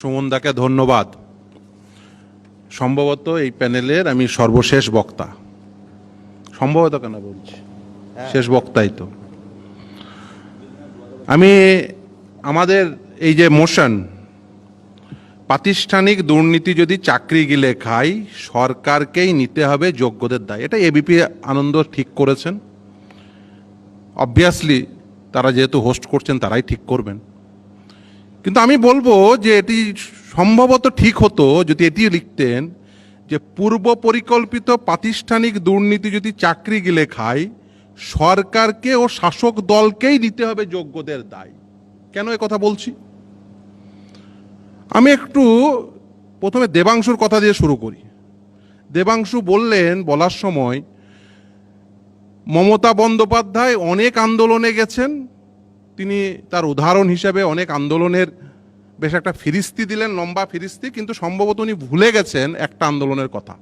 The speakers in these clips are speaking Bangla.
সুমনদাকে ধন্যবাদ। সম্ভবত এই প্যানেলের আমি সর্বশেষ বক্তা, সম্ভবত কেন বলছি, শেষ বক্তাই তো আমি। আমাদের এই যে মোশন, প্রাতিষ্ঠানিক দুর্নীতি যদি চাকরি গিলে খাই, সরকারকেই নিতে হবে যোগ্যদের দায়, এটা এবিপি আনন্দ ঠিক করেছেন। অবভিয়াসলি তারা যেহেতু হোস্ট করছেন তারাই ঠিক করবেন, কিন্তু আমি বলবো যে এটি সম্ভবত ঠিক হতো যদি এটি লিখতেন যে পূর্ব পরিকল্পিত প্রাতিষ্ঠানিক দুর্নীতি যদি চাকরি গিলে খায়, সরকারকে ও শাসক দলকেই নিতে হবে যোগ্যদের দায়। কেন এ কথা বলছি? আমি একটু প্রথমে দেবাংশুর কথা দিয়ে শুরু করি। দেবাংশু বলার সময় মমতা বন্দ্যোপাধ্যায় অনেক আন্দোলনে গেছেন, তিনি তার উদাহরণ হিসেবে অনেক আন্দোলনের বেশ একটা ফিরিস্তি দিলেন, লম্বা ফিরিস্তি, কিন্তু সম্ভবত উনি ভুলে গেছেন একটা আন্দোলনের কথা।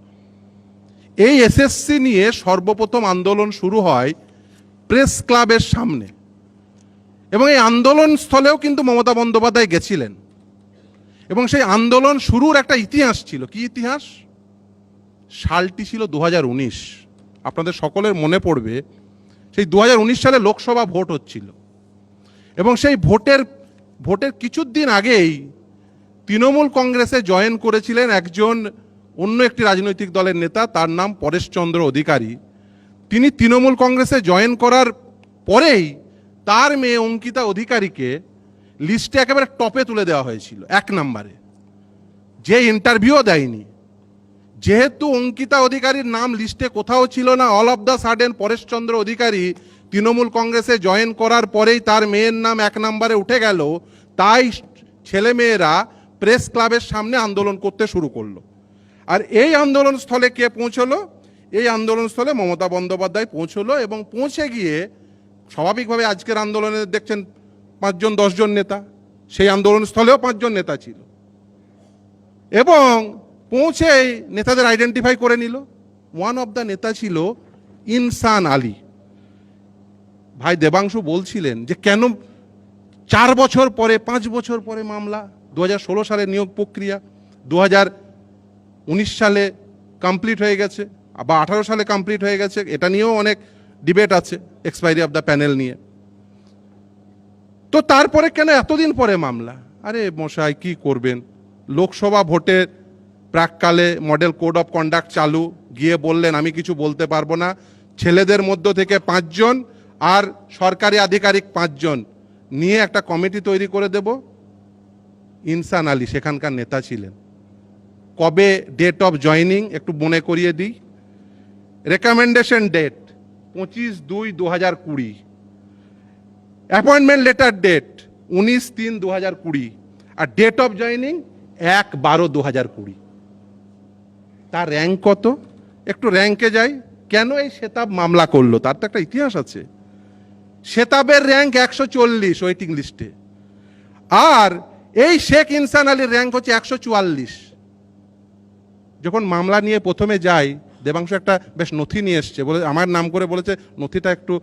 এই এসএসসি নিয়ে সর্বপ্রথম আন্দোলন শুরু হয় প্রেস ক্লাবের সামনে, এবং এই আন্দোলন স্থলেও কিন্তু মমতা বন্দ্যোপাধ্যায় গেছিলেন, এবং সেই আন্দোলন শুরুর একটা ইতিহাস ছিল। কি ইতিহাস? সালটি ছিল 2019। আপনাদের সকলের মনে পড়বে সেই 2019 সালে লোকসভা ভোট হচ্ছিল, এবং সেই ভোটের কিছুদিন আগেই তৃণমূল কংগ্রেসে জয়েন করেছিলেন একজন অন্য একটি রাজনৈতিক দলের নেতা, তার নাম পরেশচন্দ্র অধিকারী। তিনি তৃণমূল কংগ্রেসে জয়েন করার পরেই তার মেয়ে অঙ্কিতা অধিকারীকে লিস্টে একেবারে টপে তুলে দেওয়া হয়েছিল, 1 নম্বরে, যে ইন্টারভিউও দেয়নি। যেহেতু অঙ্কিতা অধিকারীর নাম লিস্টে কোথাও ছিল না, all of the sudden Pareshchandra Adhikari Trinamool কংগ্রেসে জয়েন করার পরেই তার মেয়ের নাম 1 নম্বরে উঠে গেল, তাই ছেলেমেয়েরা প্রেস ক্লাবের সামনে আন্দোলন করতে শুরু করলো। আর এই আন্দোলন স্থলে কে পৌঁছলো? এই আন্দোলন স্থলে মমতা বন্দ্যোপাধ্যায় পৌঁছলো, এবং পৌঁছে গিয়ে স্বাভাবিকভাবে আজকের আন্দোলনে দেখছেন 5-10 জন নেতা, সেই আন্দোলন স্থলেও 5 জন নেতা ছিল, এবং পৌঁছেই নেতাদের আইডেন্টিফাই করে নিল। ওয়ান অফ দ্য নেতা ছিল ইনসান আলী। ভাই দেবাংশু বলছিলেন যে কেন 4 বছর পরে, 5 বছর পরে মামলা? 2016 সালে নিয়োগ প্রক্রিয়া, 2019 সালে কমপ্লিট হয়ে গেছে, বা 18 সালে কমপ্লিট হয়ে গেছে, এটা নিয়েও অনেক ডিবেট আছে, এক্সপায়ারি অফ দ্য প্যানেল নিয়ে। তো তারপরে কেন এতদিন পরে মামলা? আরে মশাই কি করবেন, লোকসভা ভোটের প্রাককালে মডেল কোড অফ কন্ডাক্ট চালু, গিয়ে বললেন আমি কিছু বলতে পারবো না, ছেলেদের মধ্য থেকে 5 জন আর সরকারি আধিকারিক 5 জন নিয়ে একটা কমিটি তৈরি করে দেব। ইনসান আলী সেখানকার নেতা ছিলেন। কবে ডেট অফ জয়নিং একটু মনে করিয়ে দিই। Recommendation date 25/2/2020, appointment letter date 19/3/2020, আর ডেট অফ জয়নিং 1/12/2020। তার র্যাঙ্ক কত? একটু র্যাঙ্কে যাই। কেন এই শেতাব মামলা করলো? তার তো একটা ইতিহাস আছে। শেতাবের র্যাঙ্ক 140 ওয়েটিং লিস্টে, আর এই শেখ ইনসান আলীর র্যাঙ্ক হচ্ছে 144। যখন মামলা নিয়ে প্রথমে যাই, দেবাংশু একটা বেশ নথি নিয়ে এসছে, বলে আমার নাম করে বলেছে নথিটা একটু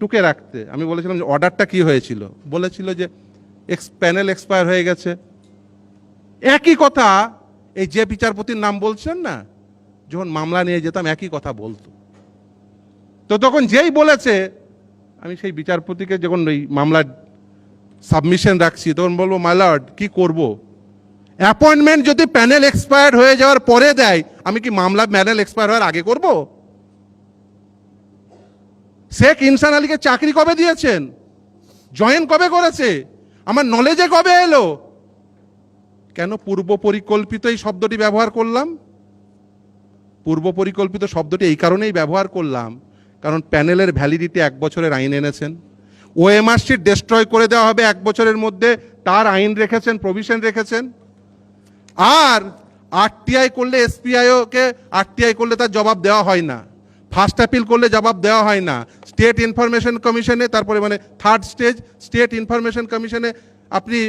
টুকে রাখতে। আমি বলেছিলাম যে অর্ডারটা কি হয়েছিল, বলেছিল যে প্যানেল এক্সপায়ার হয়ে গেছে। একই কথা এই যে বিচারপতির নাম বলছেন না, যখন মামলা নিয়ে যেতাম একই কথা বলতো। তো তখন যেই বলেছে, আমি সেই বিচারপতিকে যখন ওই মামলার সাবমিশন রাখছি, তখন বলবো মাই লর্ড কি করব, অ্যাপয়েন্টমেন্ট যদি প্যানেল এক্সপায়ার্ড হয়ে যাওয়ার পরে দেয়, আমি কি মামলা প্যানেল এক্সপায়ার হওয়ার আগে করব? শেখ ইনসান আলীকে চাকরি কবে দিয়েছেন? জয়েন কবে করেছে? আমার নলেজে কবে এলো? কেন পূর্ব পরিকল্পিত এই শব্দটি ব্যবহার করলাম? পূর্ব পরিকল্পিত শব্দটি এই কারণেই ব্যবহার করলাম, কারণ প্যানেলের ভ্যালিডিটি 1 বছরের আইন এনেছেন। ওএমআর শিট ডেস্ট্রয় করে দেওয়া হবে 1 বছরের মধ্যে, তার আইন রেখেছেন, প্রভিশন রেখেছেন। আর আরটিআই করলে, এসপিআইওকে আরটিআই করলে তার জবাব দেওয়া হয় না, ফার্স্ট অ্যাপিল করলে জবাব দেওয়া হয় না, স্টেট ইনফরমেশন কমিশনে, তারপরে মানে 3rd স্টেজ স্টেট ইনফরমেশন কমিশনে আপনি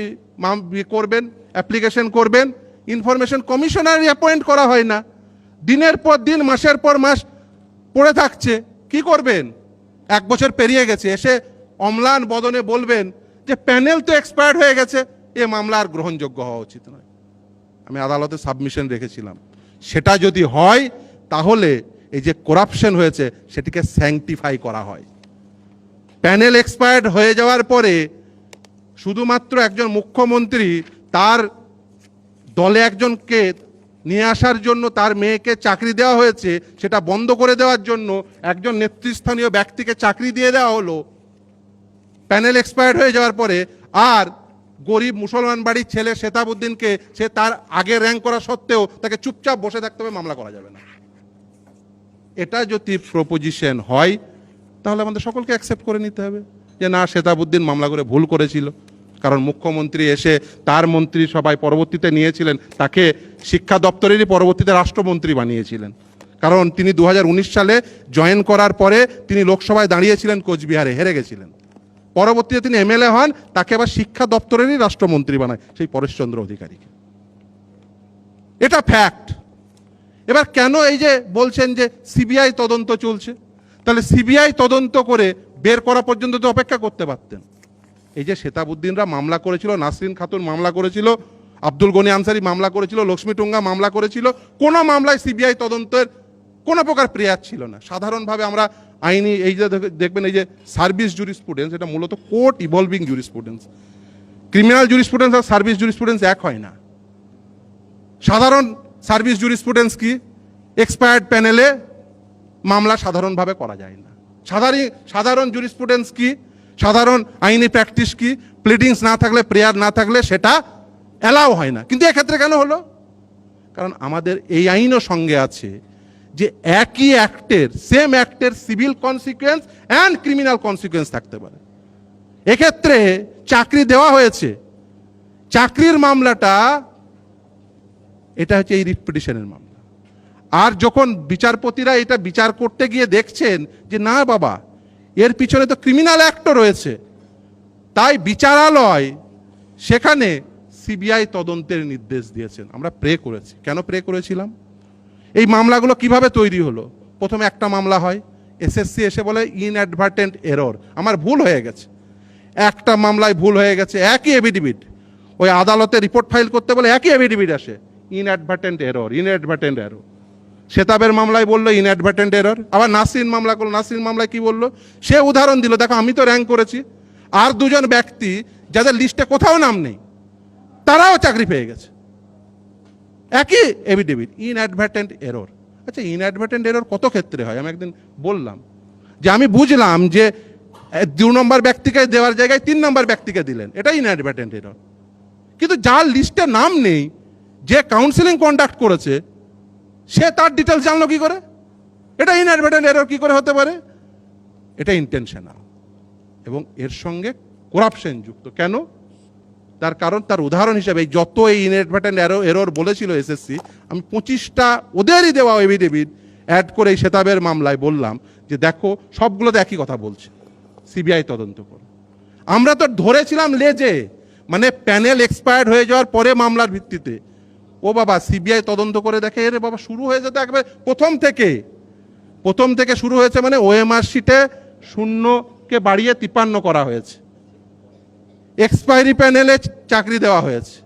করবেন, অ্যাপ্লিকেশন করবেন, ইনফরমেশন কমিশনার অ্যাপয়েন্ট করা হয় না, দিনের পর দিন, মাসের পর মাস পড়ে থাকছে। কি করবেন? 1 বছর পেরিয়ে গেছে, এসে অম্লান বদনে বলবেন যে প্যানেল তো এক্সপায়ার্ড হয়ে গেছে, এ মামলা আর গ্রহণযোগ্য হওয়া উচিত নয়। আমি আদালতে সাবমিশন রেখেছিলাম, সেটা যদি হয় তাহলে এই যে করাপশন হয়েছে সেটিকে স্যাংটিফাই করা হয়। প্যানেল এক্সপায়ার্ড হয়ে যাওয়ার পরে শুধুমাত্র একজন মুখ্যমন্ত্রী তার দলে একজনকে নিয়ে আসার জন্য তার মেয়েকে চাকরি দেওয়া হয়েছে, সেটা বন্ধ করে দেওয়ার জন্য একজন নেতৃস্থানীয় ব্যক্তিকে চাকরি দিয়ে দেওয়া হলো প্যানেল এক্সপায়ার্ড হয়ে যাওয়ার পরে। আর গরিব মুসলমান বাড়ির ছেলে শেতাবুদ্দিনকে সে তার আগে র্যাঙ্ক করা সত্ত্বেও তাকে চুপচাপ বসে থাকতে হবে, মামলা করা যাবে না। এটা যদি প্রপোজিশন হয় তাহলে আমাদের সকলকে অ্যাকসেপ্ট করে নিতে হবে যে না, শেতাবুদ্দিন মামলা করে ভুল করেছিল, কারণ মুখ্যমন্ত্রী এসে তার মন্ত্রী সবাই পরবর্তীতে নিয়েছিলেন, তাকে শিক্ষা দপ্তরেরই পরবর্তীতে রাষ্ট্রমন্ত্রী বানিয়েছিলেন, কারণ তিনি 2019 সালে জয়েন করার পরে তিনি লোকসভায় দাঁড়িয়েছিলেন কোচবিহারে, হেরে গেছিলেন। পরবর্তীতে তিনি এমএলএ হন, তাকে আবার শিক্ষা দপ্তরেরই রাষ্ট্রমন্ত্রী বানায় সেই পরেশচন্দ্র অধিকারীকে। এটা ফ্যাক্ট। এবার কেন এই যে বলছেন যে সিবিআই তদন্ত চলছে, তাহলে সিবিআই তদন্ত করে বের করা পর্যন্ত তো অপেক্ষা করতে পারতেন। এই যে শেতাবুদ্দিনরা মামলা করেছিল, নাসরিন খাতুন মামলা করেছিল, আব্দুল গনি আনসারি মামলা করেছিল, লক্ষ্মী টুঙ্গা মামলা করেছিল, কোনো মামলায় সিবিআই তদন্তের কোনো প্রকার প্রেয়ার ছিল না। সাধারণভাবে আমরা আইনি এই যে দেখবেন এই যে সার্ভিস জুরিসপ্রুডেন্স, এটা মূলত court evolving jurisprudence. Criminal jurisprudence আর সার্ভিস জুরিসপ্রুডেন্স এক হয় না। সাধারণ সার্ভিস জুরিসপ্রুডেন্স কি, এক্সপায়ার্ড প্যানেলে মামলা সাধারণভাবে করা যায় না। সাধারণ জুরিসপ্রুডেন্স কি, সাধারণ আইনি প্র্যাকটিস কি, প্লিডিংস না থাকলে, প্রেয়ার না থাকলে সেটা অ্যালাউ হয় না। কিন্তু এক্ষেত্রে কেন হলো? কারণ আমাদের এই আইনও সঙ্গে আছে যে একই অ্যাক্টের, সেম অ্যাক্টের civil consequence and criminal consequence থাকতে পারে। এক্ষেত্রে চাকরি দেওয়া হয়েছে, চাকরির মামলাটা এটা হচ্ছে এই রিট পিটিশনের মামলা। আর যখন বিচারপতিরা এটা বিচার করতে গিয়ে দেখছেন যে না বাবা, এর পিছনে তো ক্রিমিনাল অ্যাক্টও রয়েছে, তাই বিচারালয় সেখানে সিবিআই তদন্তের নির্দেশ দিয়েছেন। আমরা প্রে করেছি। কেন প্রে করেছিলাম? এই মামলাগুলো কিভাবে তৈরি হলো? প্রথমে একটা মামলা হয়, এসএসসি এসে বলে ইনঅ্যাডভার্টেন্ট এরর, আমার ভুল হয়ে গেছে। একটা মামলায় ভুল হয়ে গেছে, একই এফিডেভিট, ওই আদালতে রিপোর্ট ফাইল করতে বলে একই এফিডেভিট আসে, ইনঅ্যাডভার্টেন্ট এরর, ইনঅ্যাডভার্টেন্ট এরর। শেতাবের মামলায় বললো ইনঅ্যাডভার্টেন্ট এরর। আবার নাসরিন মামলা করলো, নাসরিন মামলায় কি বললো? সে উদাহরণ দিল, দেখো আমি তো র্যাঙ্ক করেছি, আর দুজন ব্যক্তি যাদের লিস্টে কোথাও নাম নেই তারাও চাকরি পেয়ে গেছে, একই এফিডেভিট, ইনঅ্যাডভার্টেন্ট এরর। আচ্ছা, ইনঅ্যাডভার্টেন্ট এরর কত ক্ষেত্রে হয়? আমি একদিন বললাম যে আমি বুঝলাম যে 2 নম্বর ব্যক্তিকে দেওয়ার জায়গায় 3 নম্বর ব্যক্তিকে দিলেন, এটা ইনঅ্যাডভার্টেন্ট এরর। কিন্তু যার লিস্টে নাম নেই, যে কাউন্সিলিং কন্ডাক্ট করেছে, সে তার ডিটেলস জানলো কি করে? এটা ইনঅ্যাডভার্টেন্ট এরর কি করে হতে পারে? এটা ইন্টেনশনাল এবং এর সঙ্গে করাপশন যুক্ত। কেন? তার কারণ, তার উদাহরণ হিসেবে যত এই ইনঅ্যাডভার্টেন্ট এরর বলেছিল এসএসসি, আমি 25টা ওদেরই দেওয়া এফিডেভিট অ্যাড করে এই শেতাবের মামলায় বললাম যে দেখো সবগুলোতে একই কথা বলছে, সিবিআই তদন্ত করো। আমরা তো ধরেছিলাম লেজে, মানে প্যানেল এক্সপায়ার্ড হয়ে যাওয়ার পরে মামলার ভিত্তিতে। ও বাবা, সিবিআই তদন্ত করে দেখে এরে বাবা শুরু হয়ে যেত একবার প্রথম থেকে শুরু হয়েছে, মানে ওএমআর শিটে 0কে বাড়িয়ে 53 করা হয়েছে, এক্সপায়ারি প্যানেলে চাকরি দেওয়া হয়েছে,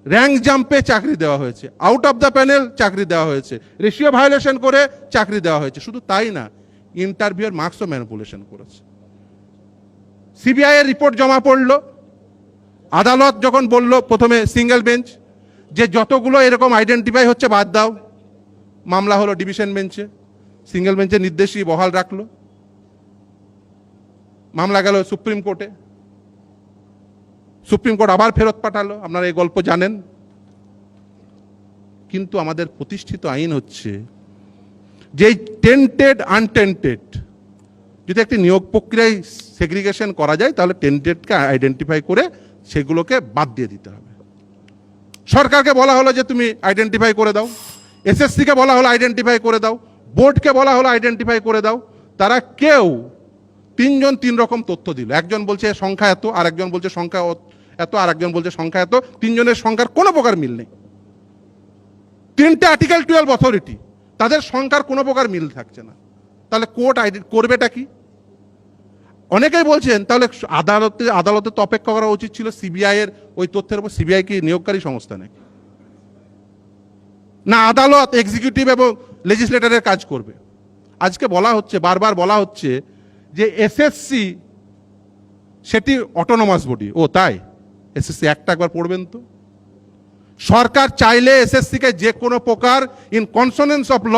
র্যাঙ্ক জাম্পে চাকরি দেওয়া হয়েছে, আউট অফ দ্য প্যানেল চাকরি দেওয়া হয়েছে, রেশিও ভায়োলেশন করে চাকরি দেওয়া হয়েছে। শুধু তাই না, ইন্টারভিউর মার্কসও ম্যানিপুলেশন করেছে। সিবিআই এর রিপোর্ট জমা পড়লো, আদালত যখন বলল প্রথমে সিঙ্গেল বেঞ্চ যে যতগুলো এরকম আইডেন্টিফাই হচ্ছে বাদ দাও, মামলা হলো ডিভিশন বেঞ্চে, সিঙ্গেল বেঞ্চের নির্দেশই বহাল রাখলো, মামলা গেল সুপ্রিম কোর্টে, সুপ্রিম কোর্ট আবার ফেরত পাঠালো। আপনারা এই গল্প জানেন। কিন্তু আমাদের প্রতিষ্ঠিত আইন হচ্ছে যে টেন্টেড আনটেন্টেড, যদি একটি নিয়োগ প্রক্রিয়ায় সেগ্রিগেশন করা যায় তাহলে টেন্টেডকে আইডেন্টিফাই করে সেগুলোকে বাদ দিয়ে দিতে হবে। সরকারকে বলা হলো যে তুমি আইডেন্টিফাই করে দাও, এসএসসিকে বলা হলো আইডেন্টিফাই করে দাও, বোর্ডকে বলা হলো আইডেন্টিফাই করে দাও। তারা কেউ 3 জন 3 রকম তথ্য দিল। একজন বলছে সংখ্যা এত, আর একজন বলছে সংখ্যা এত, আর একজন বলছে সংখ্যা এত। 3 জনের সংখ্যার কোনো প্রকার মিল নেই। 3টে আর্টিকেল 12 অথরিটি, তাদের সংখ্যার কোনো প্রকার মিল থাকছে না। তাহলে কোর্ট করবেটা কি? অনেকেই বলছেন তাহলে আদালতে তো অপেক্ষা করা উচিত ছিল সিবিআই এর ওই তথ্যের উপর। সিবিআই কি নিয়োগকারী সংস্থা নাকি? না আদালত এক্সিকিউটিভ এবং লেজিসলেটরের কাজ করবে? আজকে বলা হচ্ছে, বারবার বলা হচ্ছে যে এসএসসি সেটি অটোনমাস বডি। ও তাই? এসএসসি একটা একবার পড়বেন তো। সরকার চাইলে এসএসসি কে যে কোনো প্রকার ইন কনসোনেন্স অফ ল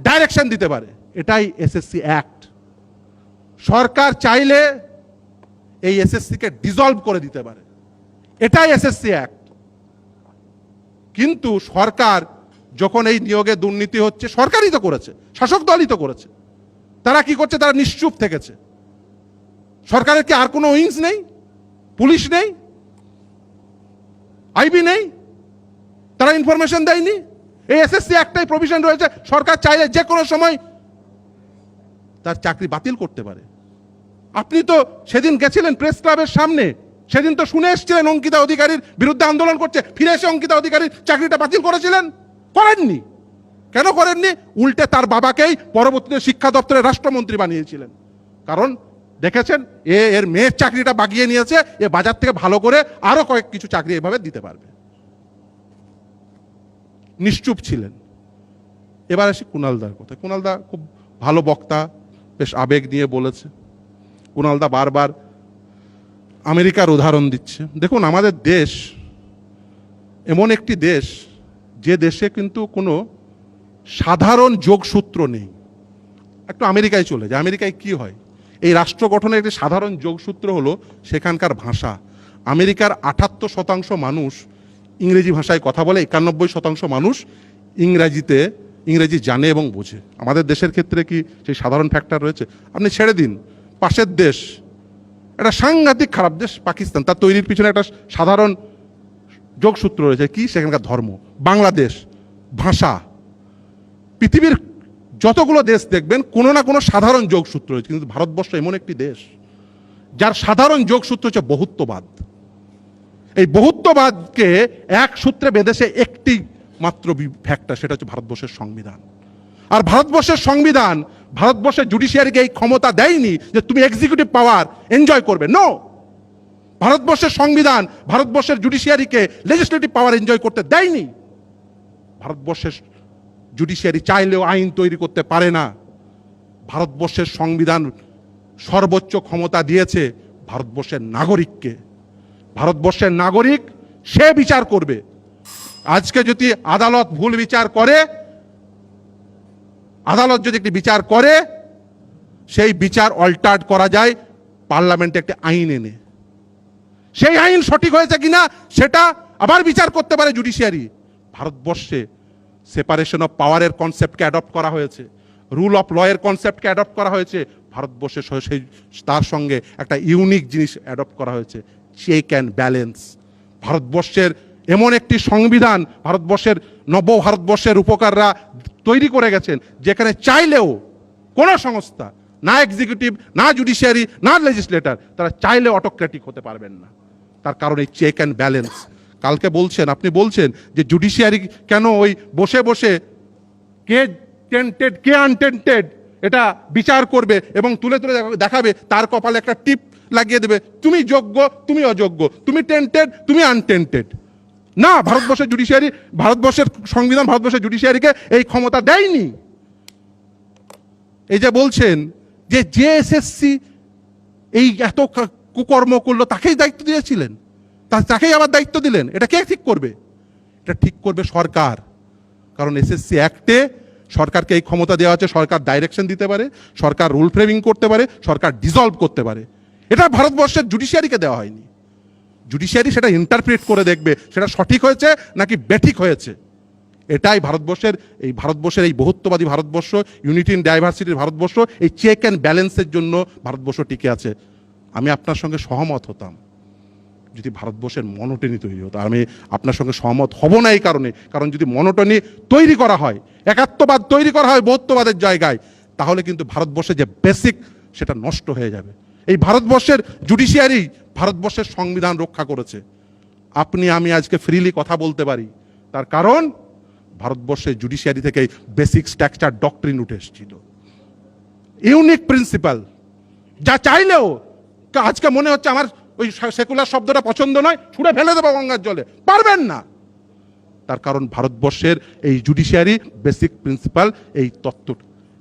ডাইরেকশন দিতে পারে, এটাই এসএসসি অ্যাক্ট। সরকার চাইলে এই এসএসসি কে ডিসলভ করে দিতে পারে, এটাই এসএসসি অ্যাক্ট। কিন্তু সরকার যখন এই নিয়োগে দুর্নীতি হচ্ছে, সরকারই তো করেছে, শাসক দলই তো করেছে, তারা কি করছে? তারা নিশ্চুপ থেকেছে। সরকারের কি আর কোনো উইংস নেই? পুলিশ নেই? আইবি নেই? তারা ইনফরমেশন দেয়নি? এই এসএসসি একটাই প্রভিশন রয়েছে, সরকার চাইলে যে কোনো সময় তার চাকরি বাতিল করতে পারে। আপনি তো সেদিন গেছিলেন প্রেস ক্লাবের সামনে, সেদিন তো শুনে এসেছিলেন অঙ্কিতা অধিকারীর বিরুদ্ধে আন্দোলন করছে, ফিরে এসে অঙ্কিতা অধিকারীর চাকরিটা বাতিল করেছিলেন? করেননি। কেন করেননি? উল্টে তার বাবাকেই পরবর্তীতে শিক্ষা দপ্তরের রাষ্ট্রমন্ত্রী বানিয়েছিলেন। কারণ দেখেছেন এর মেয়ের চাকরিটা বাগিয়ে নিয়েছে, এ বাজার থেকে ভালো করে আরো কয়েক কিছু চাকরি এভাবে দিতে পারবে। নিশ্চুপ ছিলেন। এবার আসি কুণালদার কথা। কুণালদা খুব ভালো বক্তা, বেশ আবেগ নিয়ে বলেছে। কুণালদা বারবার আমেরিকার উদাহরণ দিচ্ছে। দেখুন, আমাদের দেশ এমন একটি দেশ যে দেশে কিন্তু কোনো সাধারণ যোগসূত্র নেই। একটু আমেরিকায় চলে যায়। আমেরিকায় কি হয়? এই রাষ্ট্র গঠনের একটি সাধারণ যোগসূত্র হলো সেখানকার ভাষা। আমেরিকার 78% মানুষ ইংরেজি ভাষায় কথা বলে, 91% মানুষ ইংরেজি জানে এবং বোঝে। আমাদের দেশের ক্ষেত্রে কি সেই সাধারণ ফ্যাক্টর রয়েছে? আপনি ছেড়ে দিন পাশের দেশ, একটা সাংঘাতিক খারাপ দেশ পাকিস্তান, তার তৈরির পিছনে একটা সাধারণ যোগসূত্র রয়েছে। কি? সেখানকার ধর্ম। বাংলাদেশ, ভাষা। পৃথিবীর যতগুলো দেশ দেখবেন কোনো না কোনো সাধারণ যোগসূত্র রয়েছে, কিন্তু ভারতবর্ষ এমন একটি দেশ যার সাধারণ যোগসূত্র হচ্ছে বহুত্ববাদ। এই বহুত্ববাদকে এক সূত্রে বেঁধেছে একটি মাত্র ফ্যাক্টর, সেটা হচ্ছে ভারতবর্ষের সংবিধান। আর ভারতবর্ষের সংবিধান ভারতবর্ষের জুডিশিয়ারিকে এই ক্ষমতা দেয়নি যে তুমি এক্সিকিউটিভ পাওয়ার এনজয় করবে। নো, ভারতবর্ষের সংবিধান ভারতবর্ষের জুডিশিয়ারিকে লেজিসলেটিভ পাওয়ার এনজয় করতে দেয়নি। ভারতবর্ষের জুডিশিয়ারি চাইলেও আইন তৈরি করতে পারে না। ভারতবর্ষের সংবিধান সর্বোচ্চ ক্ষমতা দিয়েছে ভারতবর্ষের নাগরিককে। ভারতবর্ষের নাগরিক সে বিচার করবে। আজকে যদি আদালত ভুল বিচার করে, আদালত যদি একটি বিচার করে, সেই বিচার অল্টার্ড করা যায় পার্লামেন্টে একটি আইন এনে। সেই আইন সঠিক হয়েছে কিনা সেটা আবার বিচার করতে পারে জুডিশিয়ারি। ভারতবর্ষে সেপারেশন অফ পাওয়ারের কনসেপ্টকে অ্যাডপ্ট করা হয়েছে, রুল অফ ল এর কনসেপ্টকে অ্যাডপ্ট করা হয়েছে। ভারতবর্ষে সেই তার সঙ্গে একটা ইউনিক জিনিস অ্যাডপ্ট করা হয়েছে, চেক অ্যান্ড ব্যালেন্স। ভারতবর্ষের এমন একটি সংবিধান ভারতবর্ষের ভারতবর্ষের উপকাররা তৈরি করে গেছেন, যেখানে চাইলেও কোনো সংস্থা, না এক্সিকিউটিভ, না জুডিশিয়ারি, না লেজিসলেটর, তারা চাইলেও অটোক্রেটিক হতে পারবেন না। তার কারণ এই চেক অ্যান্ড ব্যালেন্স। কালকে আপনি বলছেন যে জুডিশিয়ারি কেন ওই বসে বসে কে টেন্টেড কে আনটেন্টেড এটা বিচার করবে এবং তুলে তুলে দেখাবে, তার কপালে একটা টিপ লাগিয়ে দেবে, তুমি যোগ্য, তুমি অযোগ্য, তুমি টেন্টেড, তুমি আনটেন্টেড। না, ভারতবর্ষের জুডিশিয়ারি, ভারতবর্ষের সংবিধান ভারতবর্ষের জুডিশিয়ারিকে এই ক্ষমতা দেয়নি। এই যে বলছেন যে এসএসসি এই এত কুকর্ম করলো, তাকেই দায়িত্ব দিয়েছিলেন, তাকেই আবার দায়িত্ব দিলেন, এটা কে ঠিক করবে? এটা ঠিক করবে সরকার। কারণ এসএসসি অ্যাক্টে সরকারকে এই ক্ষমতা দেওয়া হচ্ছে, সরকার ডাইরেকশন দিতে পারে, সরকার রুল ফ্রেমিং করতে পারে, সরকার ডিসলভ করতে পারে। এটা ভারতবর্ষের জুডিশিয়ারিকে দেওয়া হয়নি। জুডিশিয়ারি সেটা ইন্টারপ্রেট করে দেখবে সেটা সঠিক হয়েছে নাকি বেঠিক হয়েছে। এটাই ভারতবর্ষের এই বহুত্ববাদী ভারতবর্ষ, ইউনিটি ইন ডাইভার্সিটির ভারতবর্ষ, এই চেক অ্যান্ড ব্যালেন্সের জন্য ভারতবর্ষ টিকে আছে। আমি আপনার সঙ্গে সহমত হতাম যদি ভারতবর্ষের মনোটনি তৈরি হতো। আমি আপনার সঙ্গে সহমত হব না এই কারণে, কারণ যদি মনোটনি তৈরি করা হয়, একাত্মবাদ তৈরি করা হয় বহুত্ববাদের জায়গায়, তাহলে কিন্তু ভারতবর্ষের যে বেসিক সেটা নষ্ট হয়ে যাবে। এই ভারতবর্ষের জুডিশিয়ারি ভারতবর্ষের সংবিধান রক্ষা করেছে। আমি আজকে ফ্রিলি কথা বলতে পারি, তার কারণ ভারতবর্ষের জুডিশিয়ারি থেকে বেসিক স্ট্রাকচার ডক্ট্রিন উঠে এসেছিল, ইউনিক প্রিন্সিপাল। যা চাইলেও আজকে মনে হচ্ছে আমার ওই সেকুলার শব্দটা পছন্দ নয়, ছুঁড়ে ফেলে দেবো গঙ্গার জলে, পারবেন না। তার কারণ ভারতবর্ষের এই জুডিশিয়ারি বেসিক প্রিন্সিপাল, এই তত্ত্ব,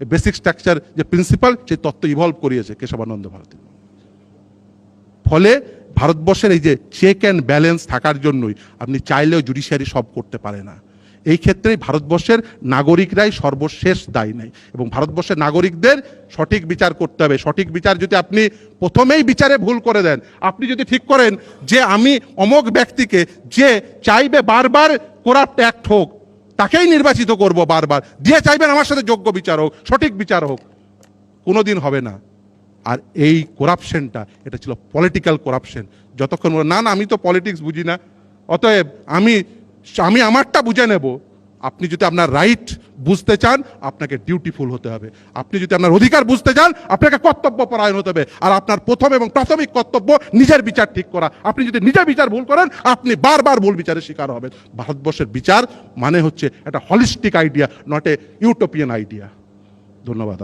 বেসিক স্ট্রাকচার যে প্রিন্সিপাল, সেই তত্ত্ব ইভলভ করিয়েছে কেশবানন্দ ভারতী। ফলে ভারতবর্ষের এই যে চেক অ্যান্ড ব্যালেন্স থাকার জন্যই আপনি চাইলেও জুডিশিয়ারি সব করতে পারে না। এই ক্ষেত্রেই ভারতবর্ষের নাগরিকরাই সর্বশেষ দায়ী নেই, এবং ভারতবর্ষের নাগরিকদের সঠিক বিচার করতে হবে। সঠিক বিচার যদি আপনি প্রথমেই বিচারে ভুল করে দেন, আপনি যদি ঠিক করেন যে আমি অমোক ব্যক্তিকে, যে চাইবে বারবার করাপ্ট অ্যাক্ট হোক, তাকেই নির্বাচিত করব বারবার, দিয়ে চাইবেন আমার সাথে যোগ্য বিচার হোক, সঠিক বিচার হোক, কোনোদিন হবে না। আর এই করাপশনটা, এটা ছিল পলিটিক্যাল করাপশন। যতক্ষণ না না আমি তো পলিটিক্স বুঝি না, অতএব আমি আমারটা বুঝে নেব। আপনি যদি আপনার রাইট বুঝতে চান, আপনাকে ডিউটিফুল হতে হবে। আপনি যদি আপনার অধিকার বুঝতে চান, আপনাকে কর্তব্যপরায়ণ হতে হবে। আর আপনার প্রথম এবং প্রাথমিক কর্তব্য নিজের বিচার ঠিক করা। আপনি যদি নিজের বিচার ভুল করেন, আপনি বারবার ভুল বিচারের শিকার হবেন। ভারতবর্ষের বিচার মানে হচ্ছে একটা holistic idea, not a utopian idea. ধন্যবাদ।